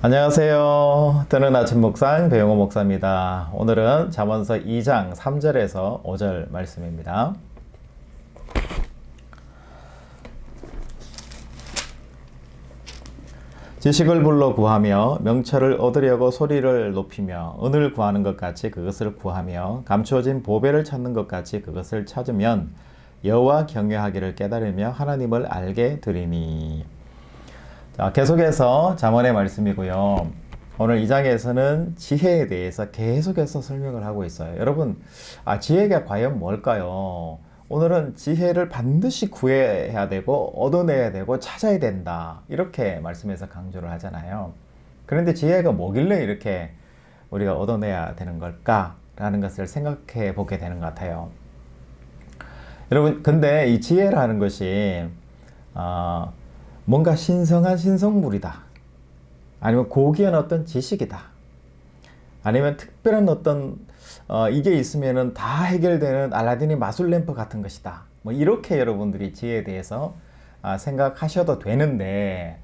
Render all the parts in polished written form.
안녕하세요. 뜨는 아침 묵상 배용호 목사입니다. 오늘은 잠언서 2장 3절에서 5절 말씀입니다. 지식을 불러 구하며 명철을 얻으려고 소리를 높이며 은을 구하는 것 같이 그것을 구하며 감추어진 보배를 찾는 것 같이 그것을 찾으면 여호와 경외하기를 깨달으며 하나님을 알게 되리니. 자, 계속해서 잠언의 말씀이고요. 오늘 이 장에서는 지혜에 대해서 계속해서 설명을 하고 있어요. 여러분, 지혜가 과연 뭘까요? 오늘은 지혜를 반드시 구해야 되고 얻어내야 되고 찾아야 된다, 이렇게 말씀에서 강조를 하잖아요. 그런데 지혜가 뭐길래 이렇게 우리가 얻어내야 되는 걸까라는 것을 생각해 보게 되는 것 같아요. 여러분, 근데 이 지혜라는 것이 뭔가 신성한 신성물이다, 아니면 고귀한 어떤 지식이다, 아니면 특별한 어떤 이게 있으면은 다 해결되는 알라딘의 마술 램프 같은 것이다, 뭐 이렇게 여러분들이 지혜에 대해서 생각하셔도 되는데,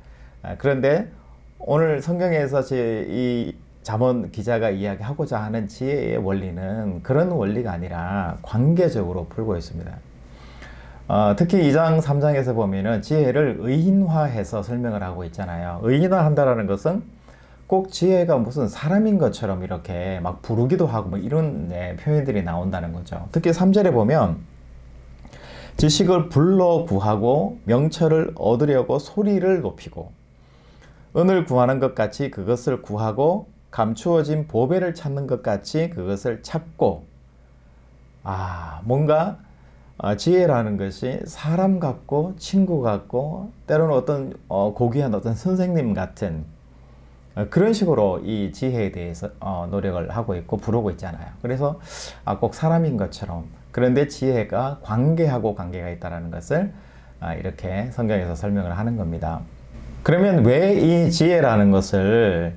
그런데 오늘 성경에서 이 잠언 기자가 이야기하고자 하는 지혜의 원리는 그런 원리가 아니라 관계적으로 풀고 있습니다. 특히 2장 3장에서 보면은 지혜를 의인화해서 설명을 하고 있잖아요. 의인화한다라는 것은 꼭 지혜가 무슨 사람인 것처럼 이렇게 막 부르기도 하고 뭐 이런 표현들이 나온다는 거죠. 특히 3절에 보면 지식을 불러 구하고 명철을 얻으려고 소리를 높이고 은을 구하는 것 같이 그것을 구하고 감추어진 보배를 찾는 것 같이 그것을 찾고. 뭔가 지혜라는 것이 사람 같고 친구 같고 때로는 어떤 고귀한 어떤 선생님 같은 그런 식으로 이 지혜에 대해서 노력을 하고 있고 부르고 있잖아요. 그래서 꼭 사람인 것처럼, 그런데 지혜가 관계하고 관계가 있다는 것을 이렇게 성경에서 설명을 하는 겁니다. 그러면 왜 이 지혜라는 것을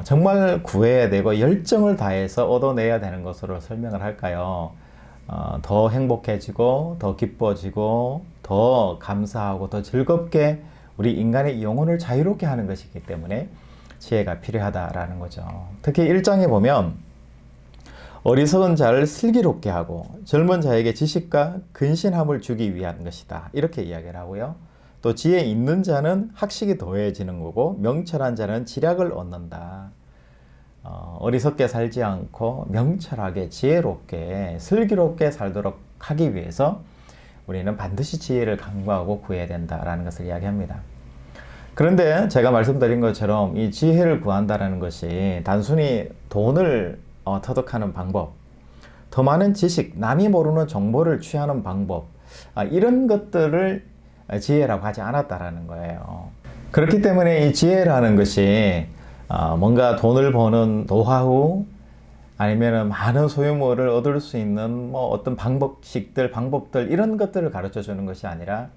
정말 구해야 되고 열정을 다해서 얻어내야 되는 것으로 설명을 할까요? 더 행복해지고 더 기뻐지고 더 감사하고 더 즐겁게 우리 인간의 영혼을 자유롭게 하는 것이기 때문에 지혜가 필요하다라는 거죠. 특히 1장에 보면 어리석은 자를 슬기롭게 하고 젊은 자에게 지식과 근신함을 주기 위한 것이다, 이렇게 이야기를 하고요. 또 지혜 있는 자는 학식이 더해지는 거고 명철한 자는 지략을 얻는다. 어리석게 살지 않고 명철하게 지혜롭게 슬기롭게 살도록 하기 위해서 우리는 반드시 지혜를 간구하고 구해야 된다라는 것을 이야기합니다. 그런데 제가 말씀드린 것처럼 이 지혜를 구한다는 것이 단순히 돈을 터득하는 방법, 더 많은 지식, 남이 모르는 정보를 취하는 방법, 이런 것들을 지혜라고 하지 않았다라는 거예요. 그렇기 때문에 이 지혜라는 것이 뭔가 돈을 버는 노하우, 아니면 많은 소유물을 얻을 수 있는 뭐 어떤 방법들 이런 것들을 가르쳐 주는 것이 아니라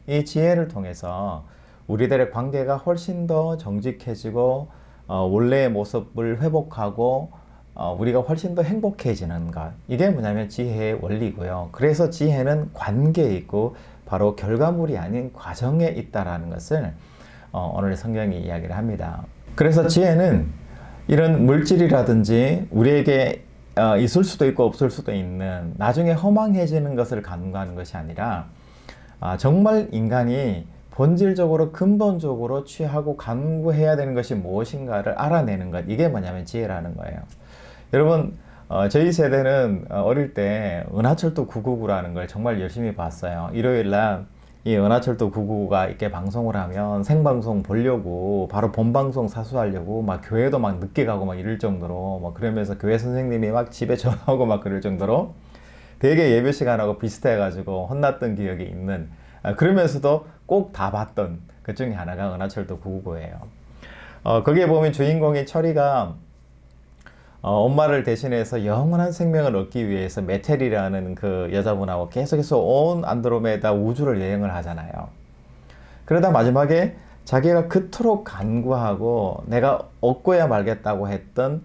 이 지혜를 통해서 우리들의 관계가 훨씬 더 정직해지고 원래의 모습을 회복하고 우리가 훨씬 더 행복해지는 것, 이게 뭐냐면 지혜의 원리고요. 그래서 지혜는 관계에 있고 바로 결과물이 아닌 과정에 있다라는 것을 오늘 성경이 이야기를 합니다. 그래서 지혜는 이런 물질이라든지 우리에게 있을 수도 있고 없을 수도 있는 나중에 허망해지는 것을 간구하는 것이 아니라 정말 인간이 본질적으로 근본적으로 취하고 간구해야 되는 것이 무엇인가를 알아내는 것, 이게 뭐냐면 지혜라는 거예요. 여러분, 저희 세대는 어릴 때 은하철도 999라는 걸 정말 열심히 봤어요. 일요일날 이 은하철도 999가 이렇게 방송을 하면 생방송 보려고 바로 본방송 사수하려고 막 교회도 막 늦게 가고 막 이럴 정도로, 막 그러면서 교회 선생님이 막 집에 전화하고 막 그럴 정도로 되게 예배 시간하고 비슷해가지고 혼났던 기억이 있는, 그러면서도 꼭 다 봤던 그 중에 하나가 은하철도 999예요. 거기에 보면 주인공인 철이가 엄마를 대신해서 영원한 생명을 얻기 위해서 메텔이라는 그 여자분하고 계속해서 온 안드로메다 우주를 여행을 하잖아요. 그러다 마지막에 자기가 그토록 간구하고 내가 얻고야 말겠다고 했던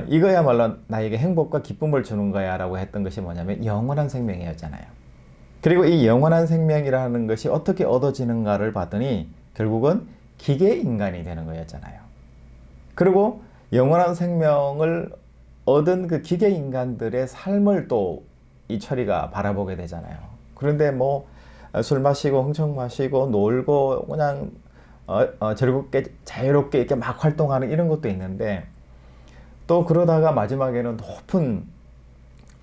이거야말로 나에게 행복과 기쁨을 주는 거야 라고 했던 것이 뭐냐면 영원한 생명이었잖아요. 그리고 이 영원한 생명이라는 것이 어떻게 얻어지는가를 봤더니 결국은 기계 인간이 되는 거였잖아요. 그리고 영원한 생명을 얻은 그 기계 인간들의 삶을 또 이 철이가 바라보게 되잖아요. 그런데 뭐 술 마시고 흥청 마시고 놀고 그냥 즐겁게 자유롭게 이렇게 막 활동하는 이런 것도 있는데, 또 그러다가 마지막에는 높은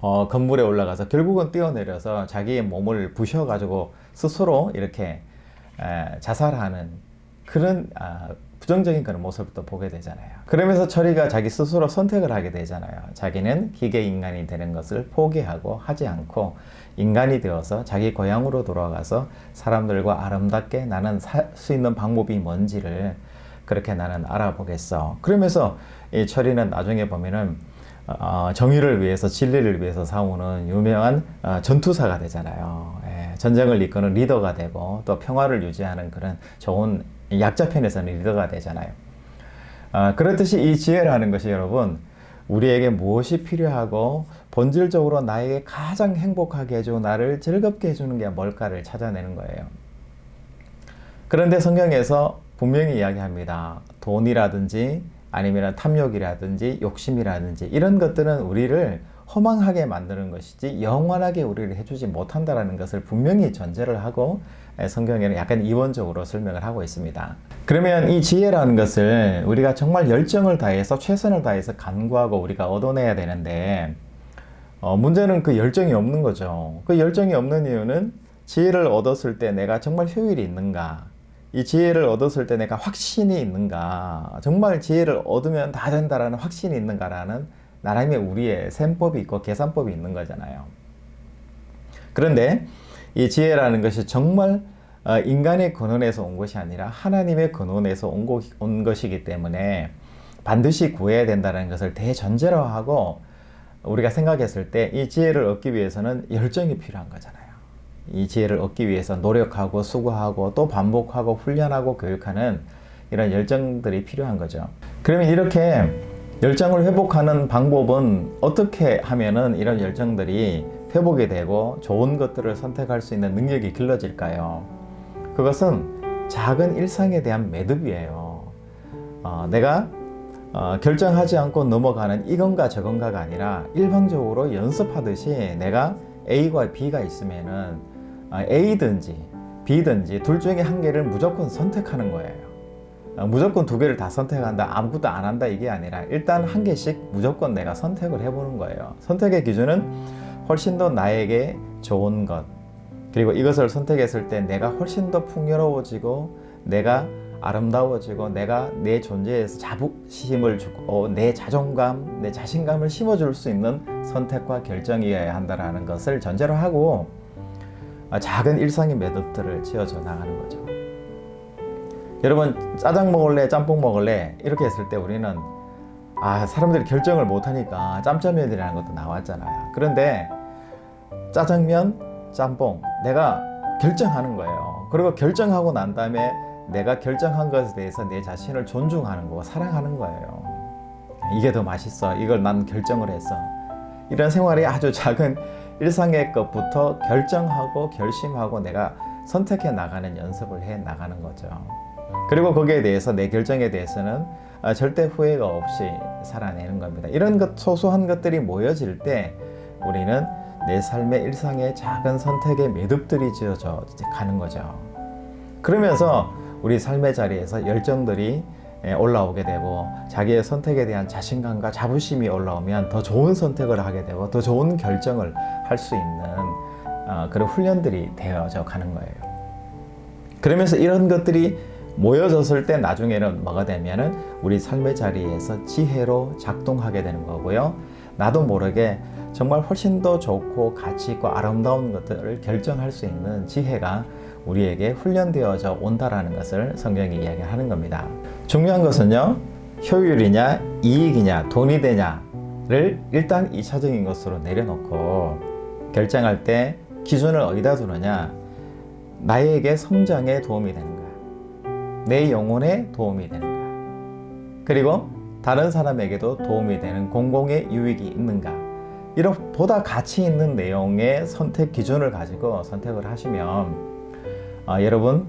건물에 올라가서 결국은 뛰어내려서 자기의 몸을 부셔가지고 스스로 이렇게 자살하는 그런 부정적인 그런 모습을 또 보게 되잖아요. 그러면서 철이가 자기 스스로 선택을 하게 되잖아요. 자기는 기계 인간이 되는 것을 포기하고 하지 않고 인간이 되어서 자기 고향으로 돌아가서 사람들과 아름답게 나는 살 수 있는 방법이 뭔지를 그렇게 나는 알아보겠어. 그러면서 이 철이는 나중에 보면은 정의를 위해서 진리를 위해서 싸우는 유명한 전투사가 되잖아요. 전쟁을 이끄는 리더가 되고 또 평화를 유지하는 그런 좋은 약자 편에서는 리더가 되잖아요. 그렇듯이 이 지혜라는 것이 여러분 우리에게 무엇이 필요하고 본질적으로 나에게 가장 행복하게 해주고 나를 즐겁게 해주는 게 뭘까를 찾아내는 거예요. 그런데 성경에서 분명히 이야기합니다. 돈이라든지 아니면 탐욕이라든지 욕심이라든지 이런 것들은 우리를 허망하게 만드는 것이지 영원하게 우리를 해주지 못한다는 것을 분명히 전제를 하고 성경에는 약간 이원적으로 설명을 하고 있습니다. 그러면 이 지혜라는 것을 우리가 정말 열정을 다해서 최선을 다해서 간구하고 우리가 얻어내야 되는데 문제는 그 열정이 없는 거죠. 그 열정이 없는 이유는 지혜를 얻었을 때 내가 정말 효율이 있는가, 이 지혜를 얻었을 때 내가 확신이 있는가, 정말 지혜를 얻으면 다 된다라는 확신이 있는가라는 나름의 우리의 셈법이 있고 계산법이 있는 거잖아요. 그런데 이 지혜라는 것이 정말 인간의 근원에서 온 것이 아니라 하나님의 근원에서 온 것이기 때문에 반드시 구해야 된다는 것을 대전제로 하고 우리가 생각했을 때 이 지혜를 얻기 위해서는 열정이 필요한 거잖아요. 이 지혜를 얻기 위해서 노력하고 수고하고 또 반복하고 훈련하고 교육하는 이런 열정들이 필요한 거죠. 그러면 이렇게 열정을 회복하는 방법은 어떻게 하면은 이런 열정들이 회복이 되고 좋은 것들을 선택할 수 있는 능력이 길러질까요? 그것은 작은 일상에 대한 매듭이에요. 내가 결정하지 않고 넘어가는 이건가 저건가가 아니라 일방적으로 연습하듯이 내가 A와 B가 있으면은 A든지 B든지 둘 중에 한 개를 무조건 선택하는 거예요. 무조건 두 개를 다 선택한다, 아무것도 안 한다 이게 아니라 일단 한 개씩 무조건 내가 선택을 해보는 거예요. 선택의 기준은 훨씬 더 나에게 좋은 것, 그리고 이것을 선택했을 때 내가 훨씬 더 풍요로워지고 내가 아름다워지고 내가 내 존재에서 자부심을 주고 내 자존감, 내 자신감을 심어줄 수 있는 선택과 결정이어야 한다는 것을 전제로 하고 작은 일상의 매듭들을 지어져 나가는 거죠. 여러분 짜장 먹을래 짬뽕 먹을래 이렇게 했을 때 우리는 사람들이 결정을 못하니까 짬짜면이라는 것도 나왔잖아요. 그런데 짜장면, 짬뽕 내가 결정하는 거예요. 그리고 결정하고 난 다음에 내가 결정한 것에 대해서 내 자신을 존중하는 거고 사랑하는 거예요. 이게 더 맛있어, 이걸 난 결정을 했어. 이런 생활이 아주 작은 일상의 것부터 결정하고 결심하고 내가 선택해 나가는 연습을 해 나가는 거죠. 그리고 거기에 대해서 내 결정에 대해서는 절대 후회가 없이 살아내는 겁니다. 이런 소소한 것들이 모여질 때 우리는 내 삶의 일상의 작은 선택의 매듭들이 지어져 가는 거죠. 그러면서 우리 삶의 자리에서 열정들이 올라오게 되고 자기의 선택에 대한 자신감과 자부심이 올라오면 더 좋은 선택을 하게 되고 더 좋은 결정을 할 수 있는 그런 훈련들이 되어져 가는 거예요. 그러면서 이런 것들이 모여졌을 때 나중에는 뭐가 되면은 우리 삶의 자리에서 지혜로 작동하게 되는 거고요. 나도 모르게 정말 훨씬 더 좋고 가치 있고 아름다운 것들을 결정할 수 있는 지혜가 우리에게 훈련되어져 온다라는 것을 성경이 이야기하는 겁니다. 중요한 것은요, 효율이냐 이익이냐 돈이 되냐를 일단 2차적인 것으로 내려놓고 결정할 때 기준을 어디다 두느냐, 나에게 성장에 도움이 되는 거야, 내 영혼에 도움이 되는 거야, 그리고 다른 사람에게도 도움이 되는 공공의 유익이 있는가, 이런 보다 가치 있는 내용의 선택 기준을 가지고 선택을 하시면 여러분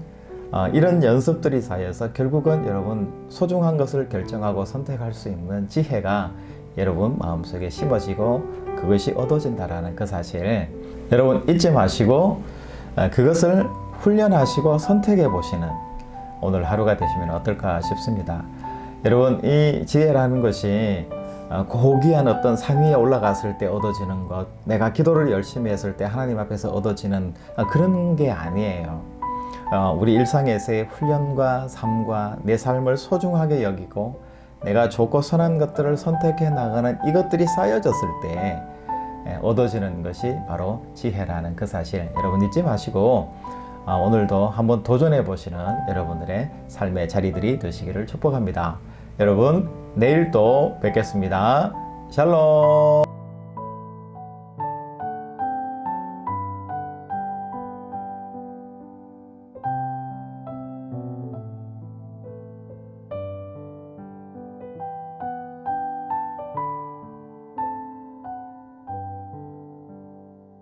이런 연습들이 쌓여서 결국은 여러분 소중한 것을 결정하고 선택할 수 있는 지혜가 여러분 마음속에 심어지고 그것이 얻어진다라는 그 사실 여러분 잊지 마시고 그것을 훈련하시고 선택해 보시는 오늘 하루가 되시면 어떨까 싶습니다. 여러분 이 지혜라는 것이 고귀한 어떤 상위에 올라갔을 때 얻어지는 것, 내가 기도를 열심히 했을 때 하나님 앞에서 얻어지는 그런 게 아니에요. 우리 일상에서의 훈련과 삶과 내 삶을 소중하게 여기고 내가 좋고 선한 것들을 선택해 나가는 이것들이 쌓여졌을 때 얻어지는 것이 바로 지혜라는 그 사실 여러분 잊지 마시고 오늘도 한번 도전해 보시는 여러분들의 삶의 자리들이 되시기를 축복합니다. 여러분 내일 또 뵙겠습니다. 샬롬.